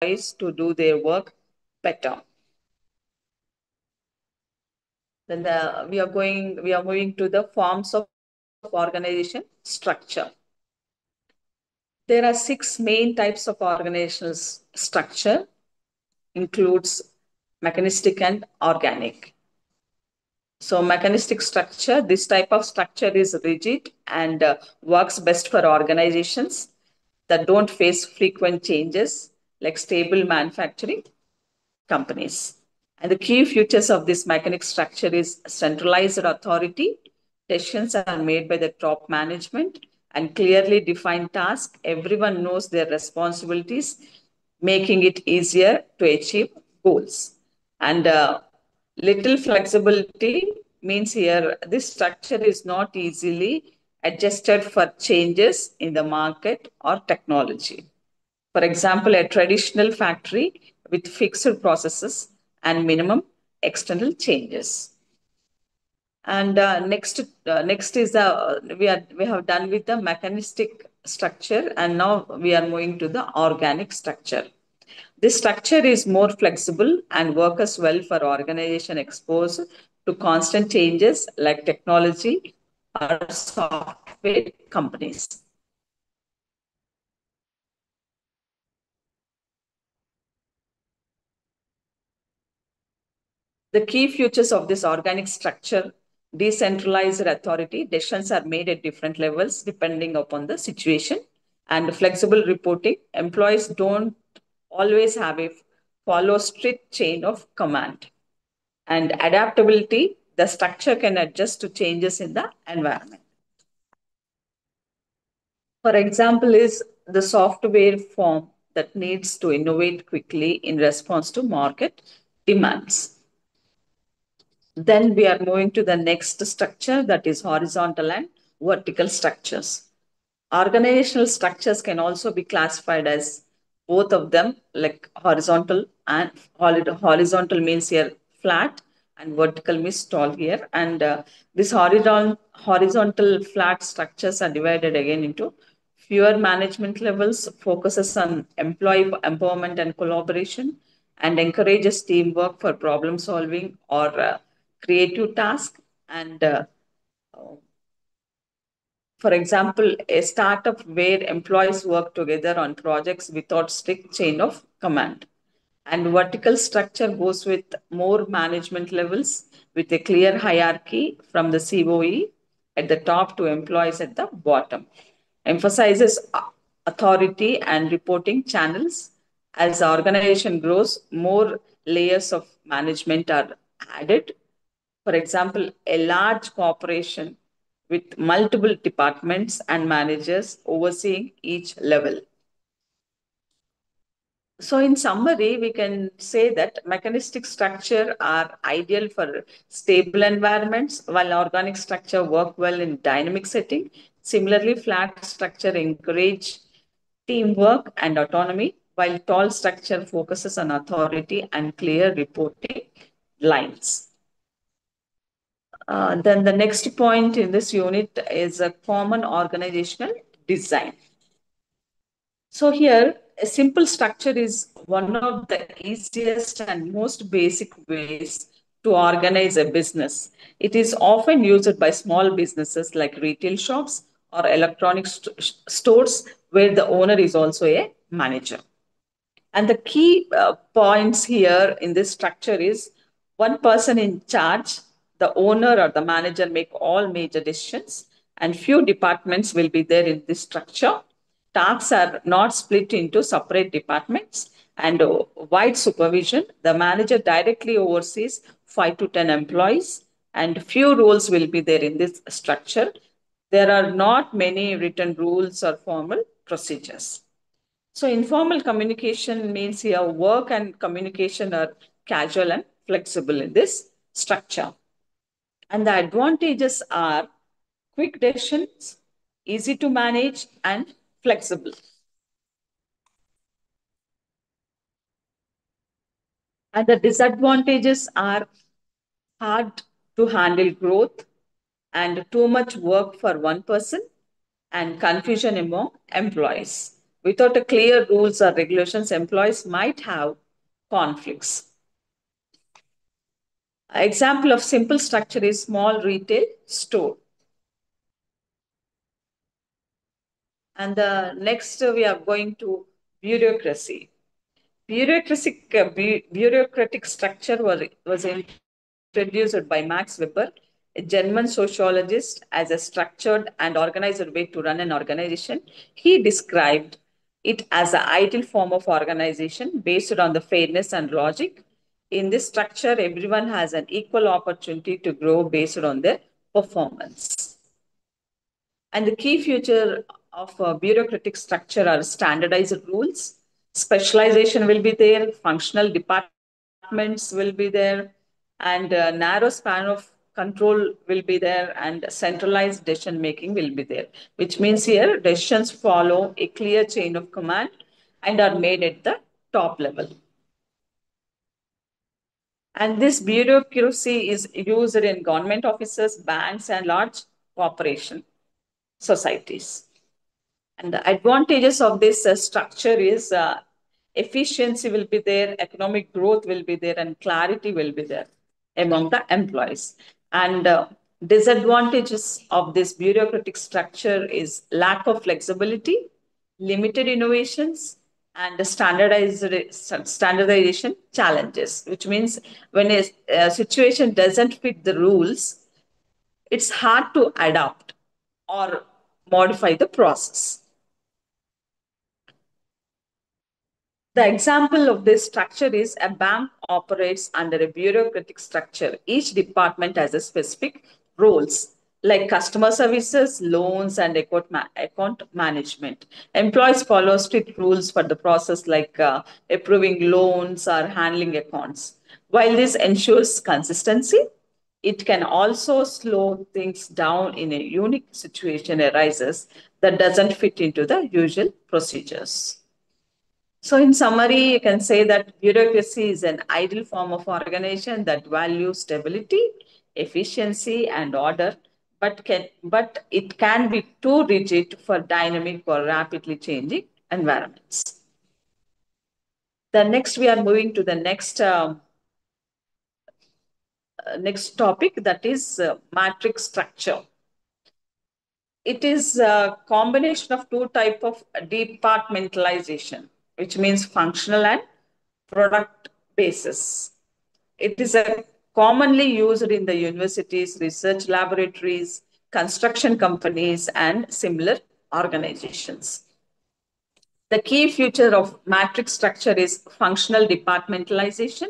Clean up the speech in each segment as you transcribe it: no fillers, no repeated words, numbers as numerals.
to do their work better. We are moving to the forms of organization structure. There are six main types of organizational structure, includes mechanistic and organic. So mechanistic structure, this type of structure is rigid and works best for organizations that don't face frequent changes like stable manufacturing companies. And the key features of this mechanic structure is centralized authority. Decisions are made by the top management and clearly defined tasks. Everyone knows their responsibilities, making it easier to achieve goals. And little flexibility means here this structure is not easily adjusted for changes in the market or technology. For example, a traditional factory with fixed processes and minimum external changes. And next is we have done with the mechanistic structure, and now we are moving to the organic structure. This structure is more flexible and works well for organization exposed to constant changes like technology or software companies. The key features of this organic structure: decentralized authority, decisions are made at different levels depending upon the situation, and flexible reporting. Employees don't always have a follow strict chain of command. And adaptability, the structure can adjust to changes in the environment. For example, is the software firm that needs to innovate quickly in response to market demands. Then we are moving to the next structure, that is horizontal and vertical structures. Organizational structures can also be classified as both of them, like horizontal and horizontal means here flat, and vertical means tall here. And these horizontal flat structures are divided again into fewer management levels, focuses on employee empowerment and collaboration, and encourages teamwork for problem solving or creative tasks. And for example, a startup where employees work together on projects without strict chain of command. And vertical structure goes with more management levels with a clear hierarchy from the COE at the top to employees at the bottom. Emphasizes authority and reporting channels. As the organization grows, more layers of management are added. For example, a large corporation with multiple departments and managers overseeing each level. So, in summary, we can say that mechanistic structure are ideal for stable environments, while organic structure work well in dynamic setting. Similarly, flat structure encourage teamwork and autonomy, while tall structure focuses on authority and clear reporting lines. Then the next point in this unit is a common organizational design. So here, a simple structure is one of the easiest and most basic ways to organize a business. It is often used by small businesses like retail shops or electronic stores where the owner is also a manager. And the key points here in this structure is one person in charge, the owner or the manager make all major decisions, and few departments will be there in this structure. Tasks are not split into separate departments, and wide supervision. The manager directly oversees 5 to 10 employees, and few rules will be there in this structure. There are not many written rules or formal procedures. So informal communication means here work and communication are casual and flexible in this structure. And the advantages are quick decisions, easy to manage, and flexible. And the disadvantages are hard to handle growth and too much work for one person and confusion among employees. Without a clear rules or regulations, employees might have conflicts. Example of simple structure is small retail store. And the next we are going to bureaucracy. Bureaucratic structure was introduced by Max Weber, a German sociologist, as a structured and organized way to run an organization. He described it as an ideal form of organization based on the fairness and logic. In this structure, everyone has an equal opportunity to grow based on their performance. And the key feature of a bureaucratic structure are standardized rules, specialization will be there, functional departments will be there, and a narrow span of control will be there, and centralized decision making will be there, which means here decisions follow a clear chain of command and are made at the top level. And this bureaucracy is used in government offices, banks, and large corporation societies. And the advantages of this structure is efficiency will be there, economic growth will be there, and clarity will be there among the employees. And disadvantages of this bureaucratic structure is lack of flexibility, limited innovations, and the standardization challenges, which means when a situation doesn't fit the rules, it's hard to adapt or modify the process. The example of this structure is a bank operates under a bureaucratic structure. Each department has a specific roles like customer services, loans, and account management. Employees follow strict rules for the process like approving loans or handling accounts. While this ensures consistency, it can also slow things down in a unique situation arises that doesn't fit into the usual procedures. So, in summary, you can say that bureaucracy is an ideal form of organization that values stability, efficiency, and order, but it can be too rigid for dynamic or rapidly changing environments. The next, we are moving to the next topic, that is matrix structure. It is a combination of two type of departmentalization, which means functional and product basis. It is a commonly used in the universities, research laboratories, construction companies, and similar organizations. The key feature of matrix structure is functional departmentalization,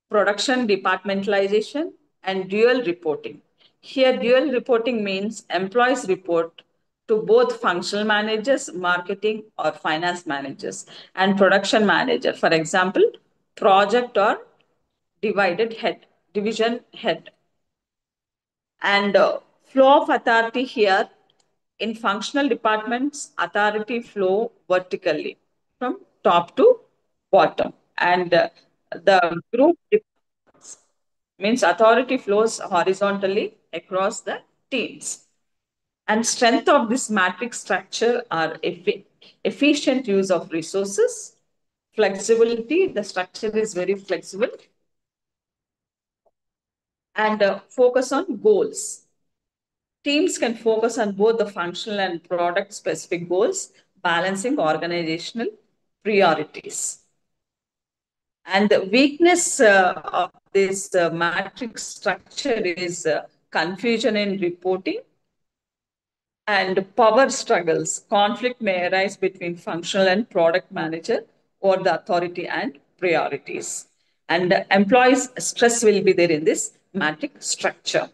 production departmentalization, and dual reporting. Here, dual reporting means employees report to both functional managers, marketing or finance managers, and production manager. For example, project or division head. And flow of authority here in functional departments, authority flow vertically from top to bottom. And the group means authority flows horizontally across the teams. And strength of this matrix structure are efficient use of resources, flexibility, the structure is very flexible, and focus on goals. Teams can focus on both the functional and product specific goals, balancing organizational priorities. And the weakness of this matrix structure is confusion in reporting and power struggles. Conflict may arise between functional and product manager or the authority and priorities. And employees' stress will be there in this matrix structure.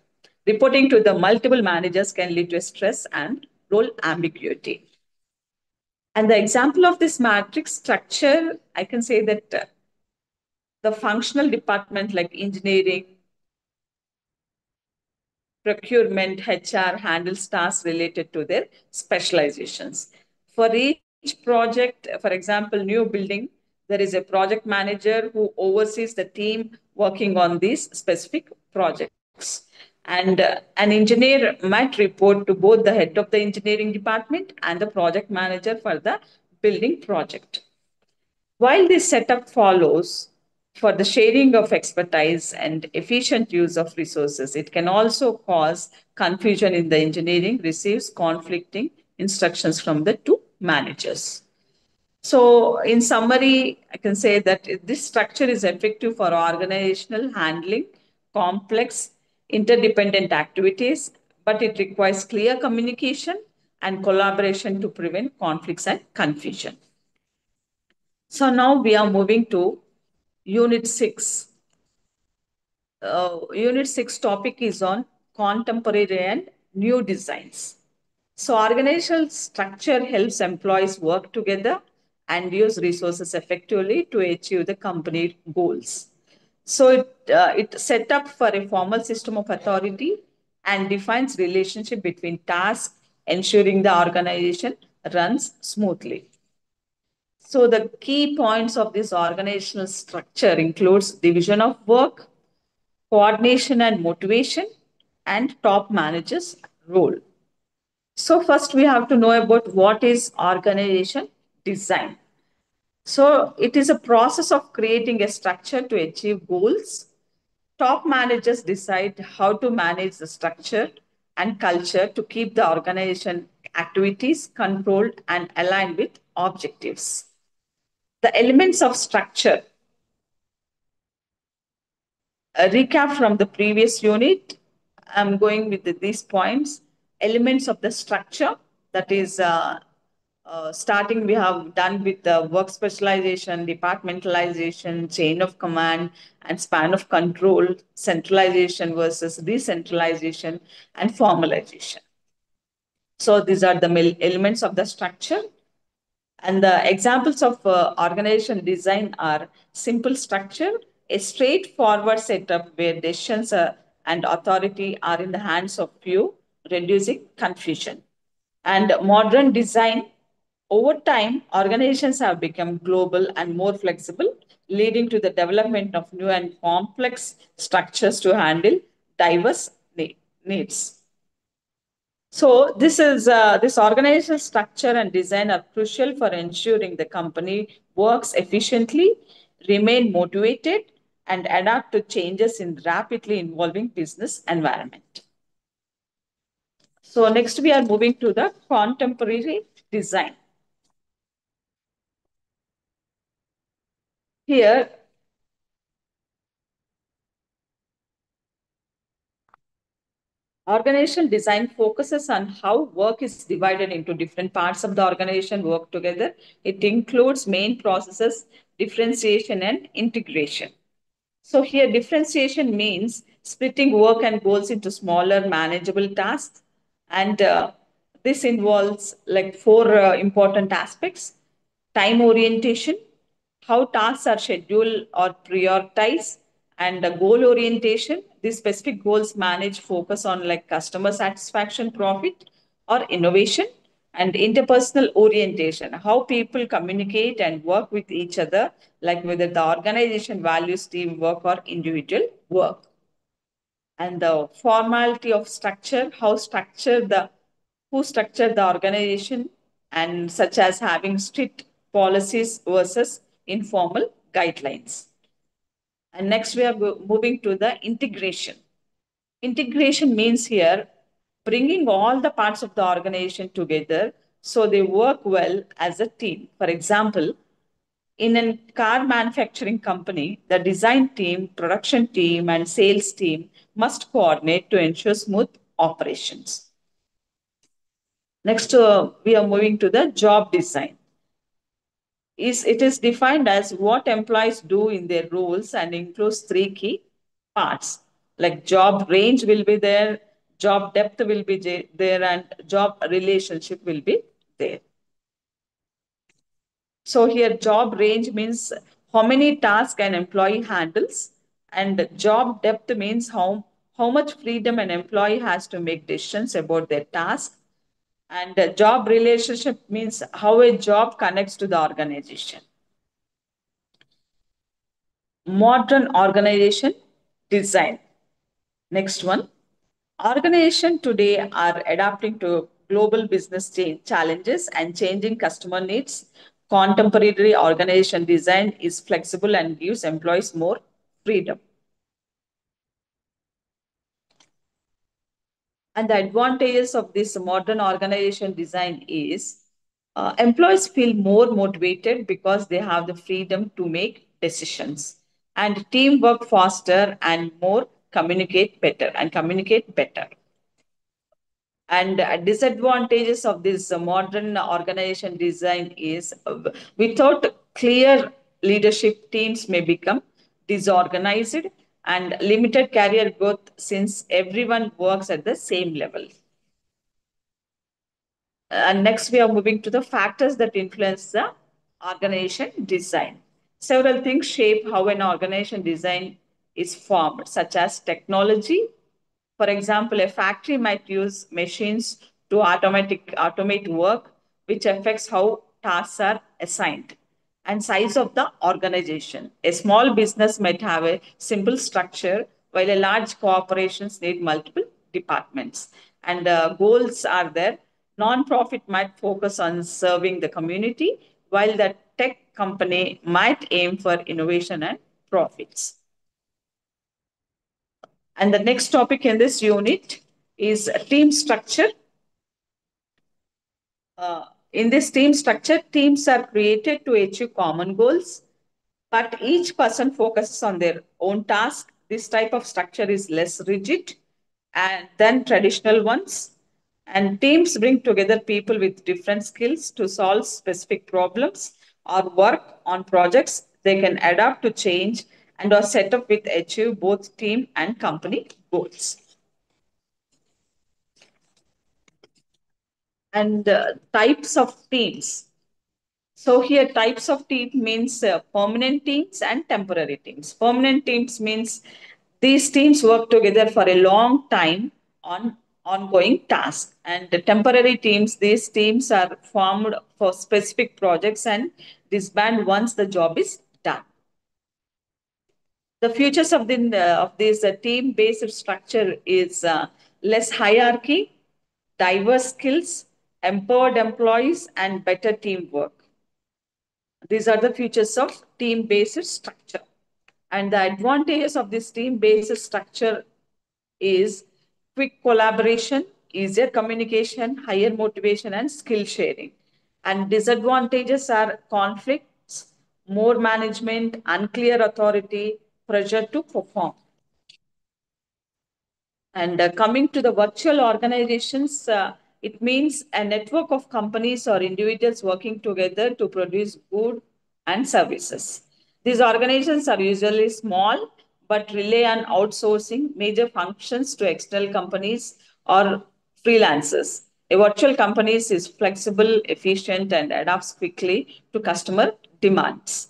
Reporting to the multiple managers can lead to stress and role ambiguity. And the example of this matrix structure, I can say that the functional department like engineering, procurement, HR handles tasks related to their specializations. For each project, for example, new building, there is a project manager who oversees the team working on these specific projects. And an engineer might report to both the head of the engineering department and the project manager for the building project. While this setup follows for the sharing of expertise and efficient use of resources, it can also cause confusion in the engineering receives conflicting instructions from the two managers. So, in summary, I can say that this structure is effective for organizational handling complex, interdependent activities, but it requires clear communication and collaboration to prevent conflicts and confusion. So, now we are moving to Unit 6. Unit 6 topic is on contemporary and new designs. So, organizational structure helps employees work together and use resources effectively to achieve the company goals. So, it set up for a formal system of authority and defines relationship between tasks, ensuring the organization runs smoothly. So, the key points of this organizational structure includes division of work, coordination and motivation, and top managers' role. So, first we have to know about what is organization design. So, it is a process of creating a structure to achieve goals. Top managers decide how to manage the structure and culture to keep the organization activities controlled and aligned with objectives. The elements of structure, a recap from the previous unit. I'm going with these points. Elements of the structure, that is, starting we have done with the work specialization, departmentalization, chain of command, and span of control, centralization versus decentralization, and formalization. So these are the elements of the structure. And the examples of organization design are simple structure, a straightforward setup where decisions and authority are in the hands of few, reducing confusion. And modern design, over time, organizations have become global and more flexible, leading to the development of new and complex structures to handle diverse needs. So this organizational structure and design are crucial for ensuring the company works efficiently, remain motivated, and adapt to changes in rapidly evolving business environment. So next we are moving to the contemporary design. Here, organizational design focuses on how work is divided into different parts of the organization work together. It includes main processes, differentiation, and integration. So here differentiation means splitting work and goals into smaller manageable tasks. And this involves like four important aspects: time orientation, how tasks are scheduled or prioritized, and goal orientation. These specific goals manage focus on like customer satisfaction, profit, or innovation. And interpersonal orientation, how people communicate and work with each other, like whether the organization values teamwork or individual work. And the formality of structure, how structure the who structure the organization, and such as having strict policies versus informal guidelines. And next we are moving to the integration. Integration means here bringing all the parts of the organization together so they work well as a team. For example, in a car manufacturing company, the design team, production team, and sales team must coordinate to ensure smooth operations. Next, we are moving to the job design. It is defined as what employees do in their roles and includes three key parts. Like job range will be there, job depth will be there, and job relationship will be there. So here job range means how many tasks an employee handles, and job depth means how much freedom an employee has to make decisions about their task. And job relationship means how a job connects to the organization. Modern organization design. Next one. Organization today are adapting to global business challenges and changing customer needs. Contemporary organization design is flexible and gives employees more freedom. And the advantages of this modern organization design is employees feel more motivated because they have the freedom to make decisions, and team work faster and more communicate better. And disadvantages of this modern organization design is without clear leadership, teams may become disorganized, and limited career growth since everyone works at the same level. And next, we are moving to the factors that influence the organization design. Several things shape how an organization design is formed, such as technology. For example, a factory might use machines to automate work, which affects how tasks are assigned. And size of the organization. A small business might have a simple structure, while a large corporations need multiple departments. And goals are there. Non-profit might focus on serving the community, while the tech company might aim for innovation and profits. And the next topic in this unit is team structure. In this team structure, teams are created to achieve common goals, but each person focuses on their own task. This type of structure is less rigid and than traditional ones. And teams bring together people with different skills to solve specific problems or work on projects. They can adapt to change and are set up with achieve both team and company goals. And types of teams. So here types of team means permanent teams and temporary teams. Permanent teams means these teams work together for a long time on ongoing tasks. And the temporary teams, these teams are formed for specific projects and disband once the job is done. The futures of this team-based structure is less hierarchy, diverse skills, empowered employees, and better teamwork. These are the features of team-based structure. And the advantages of this team-based structure is quick collaboration, easier communication, higher motivation, and skill sharing. And disadvantages are conflicts, more management, unclear authority, pressure to perform. And coming to the virtual organizations, it means a network of companies or individuals working together to produce goods and services. These organizations are usually small but rely on outsourcing major functions to external companies or freelancers. A virtual company is flexible, efficient, and adapts quickly to customer demands.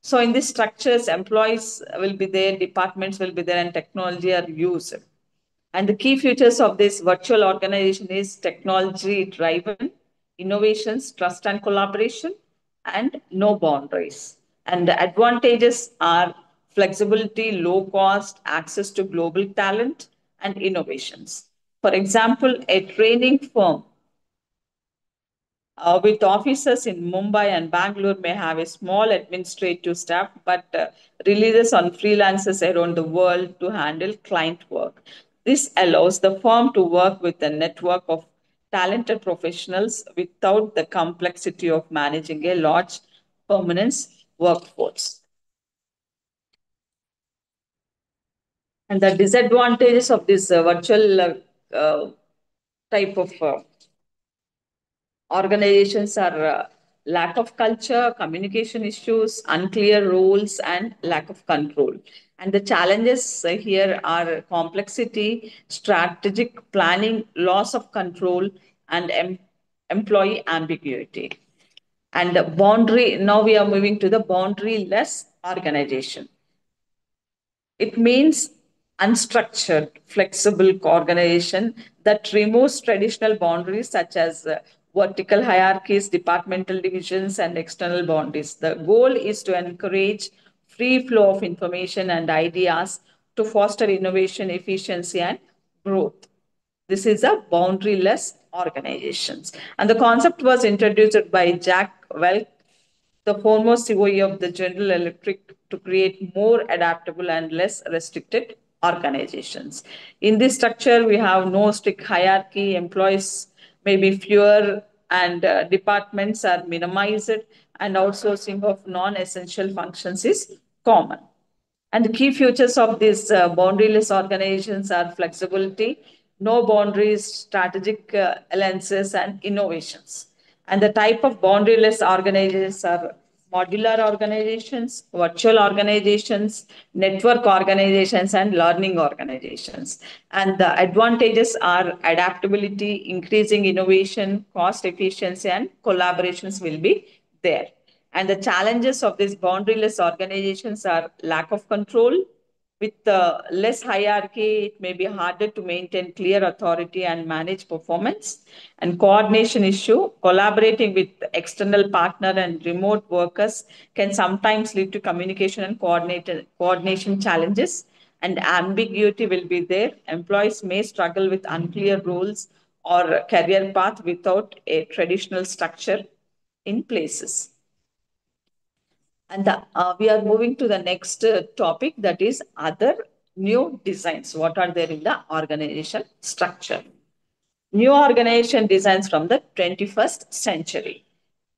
So in these structures, employees will be there, departments will be there, and technology are used. And the key features of this virtual organization is technology driven, innovations, trust and collaboration, and no boundaries. And the advantages are flexibility, low cost, access to global talent, and innovations. For example, a training firm with offices in Mumbai and Bangalore may have a small administrative staff, but releases on freelancers around the world to handle client work. This allows the firm to work with a network of talented professionals without the complexity of managing a large permanent workforce. And the disadvantages of this virtual type of organizations are lack of culture, communication issues, unclear roles, and lack of control. And the challenges here are complexity, strategic planning, loss of control, and employee ambiguity. And the boundary, now we are moving to the boundary-less organization. It means unstructured, flexible organization that removes traditional boundaries such as vertical hierarchies, departmental divisions, and external boundaries. The goal is to encourage free flow of information and ideas to foster innovation, efficiency, and growth. This is a boundaryless organizations. And the concept was introduced by Jack Welch, the former COE of the General Electric, to create more adaptable and less restricted organizations. In this structure, we have no strict hierarchy, employees may be fewer, and departments are minimized, and outsourcing of non essential functions is common. And the key features of these boundaryless organizations are flexibility, no boundaries, strategic alliances, and innovations. And the type of boundaryless organizations are modular organizations, virtual organizations, network organizations, and learning organizations. And the advantages are adaptability, increasing innovation, cost efficiency, and collaborations will be there. And the challenges of these boundaryless organizations are lack of control. With less hierarchy, it may be harder to maintain clear authority and manage performance. And coordination issue, collaborating with external partner and remote workers can sometimes lead to communication and coordination challenges. And ambiguity will be there. Employees may struggle with unclear roles or career path without a traditional structure in places. And we are moving to the next topic, that is other new designs. What are there in the organization structure? New organization designs from the 21st century.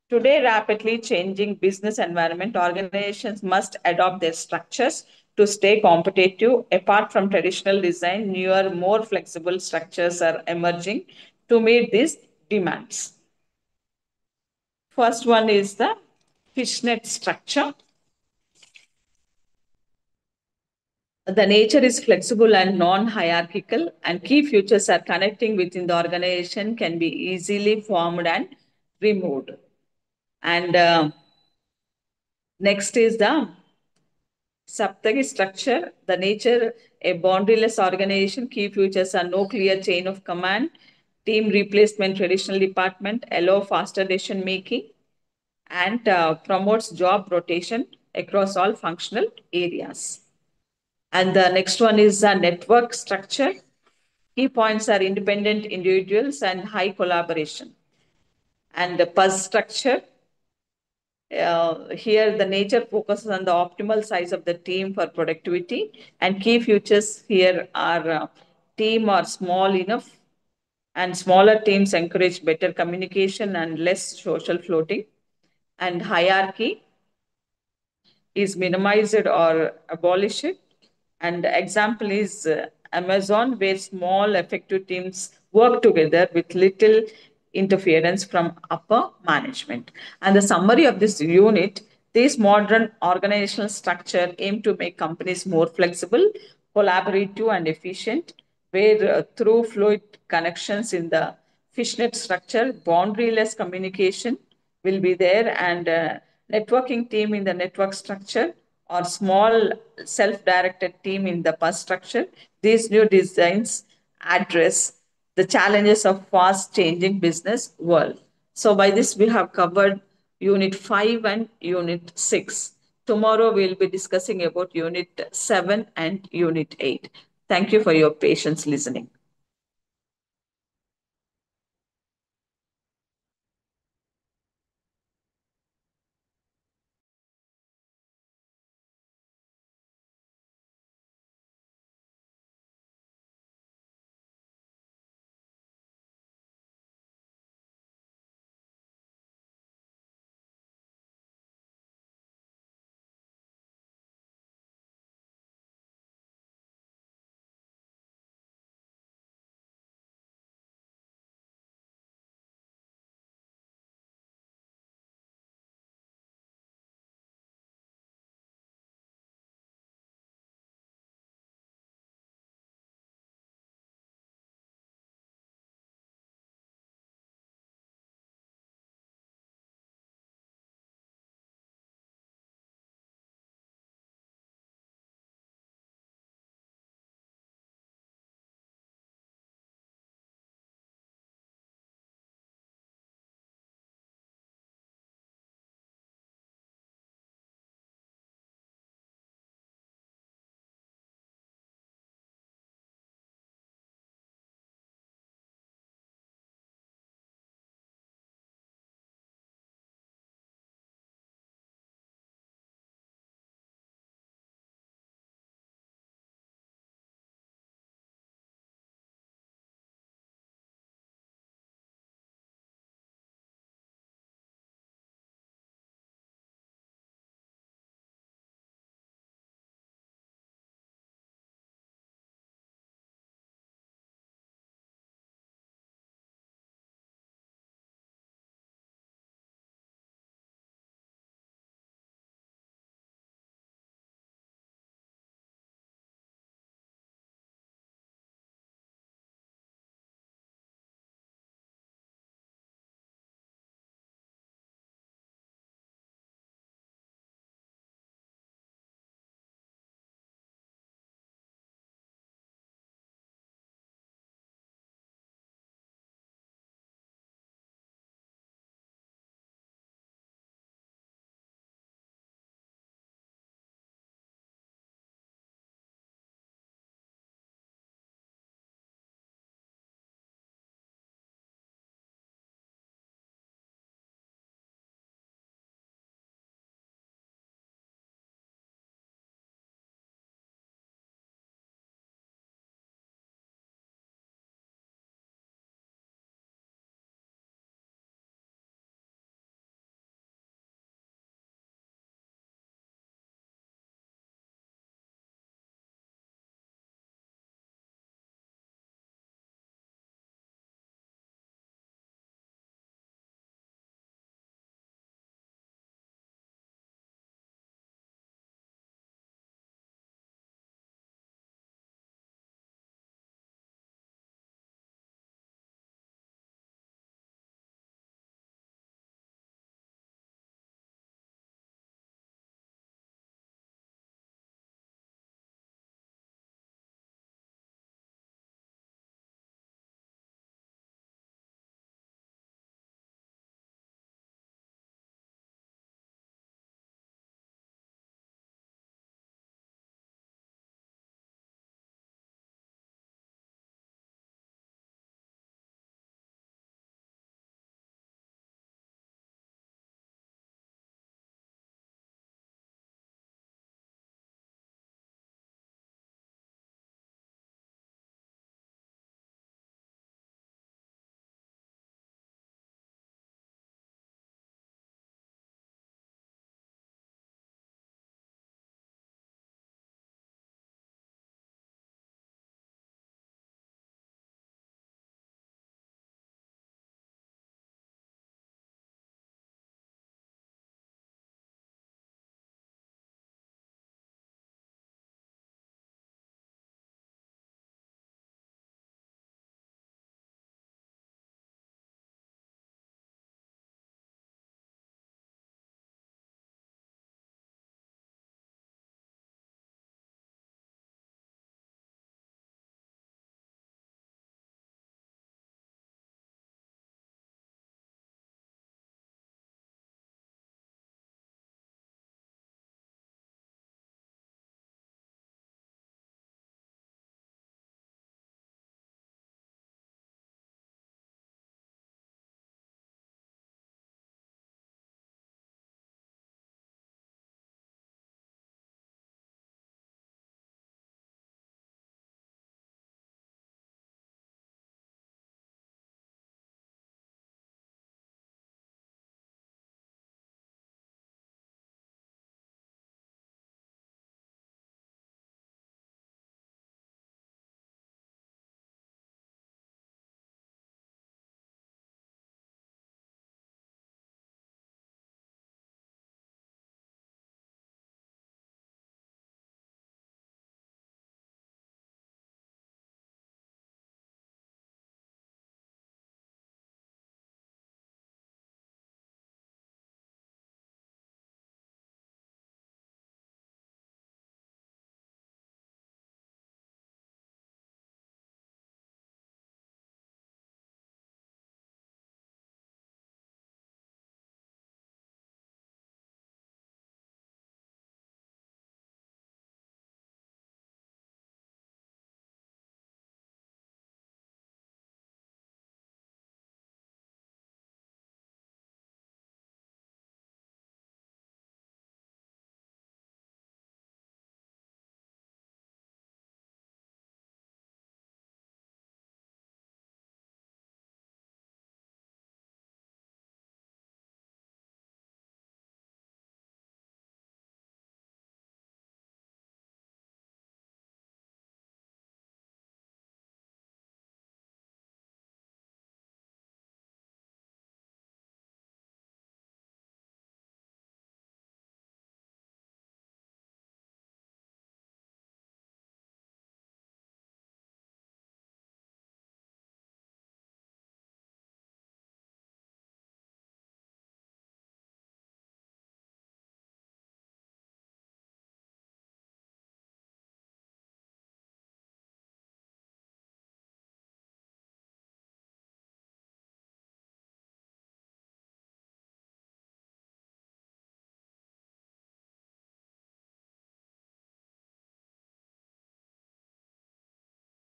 Today, rapidly changing business environment, organizations must adopt their structures to stay competitive. Apart from traditional design, newer, more flexible structures are emerging to meet these demands. First one is the fishnet structure. The nature is flexible and non-hierarchical, and key features are connecting within the organization can be easily formed and removed. And next is the Saptagi structure. The nature, a boundaryless organization, key features are no clear chain of command, team replacement, traditional department, allow faster decision making, and promotes job rotation across all functional areas. And the next one is a network structure. Key points are independent individuals and high collaboration. And the PUZ structure, here the nature focuses on the optimal size of the team for productivity. And key features here are team are small enough, and smaller teams encourage better communication and less social floating. And hierarchy is minimized or abolished. And example is Amazon, where small effective teams work together with little interference from upper management. And the summary of this unit, this modern organizational structure aim to make companies more flexible, collaborative, and efficient, where through fluid connections in the fishnet structure, boundaryless communication will be there, and networking team in the network structure, or small self-directed team in the bus structure. These new designs address the challenges of fast changing business world. So by this we have covered unit 5 and unit 6. Tomorrow we'll be discussing about unit 7 and unit 8. Thank you for your patience listening.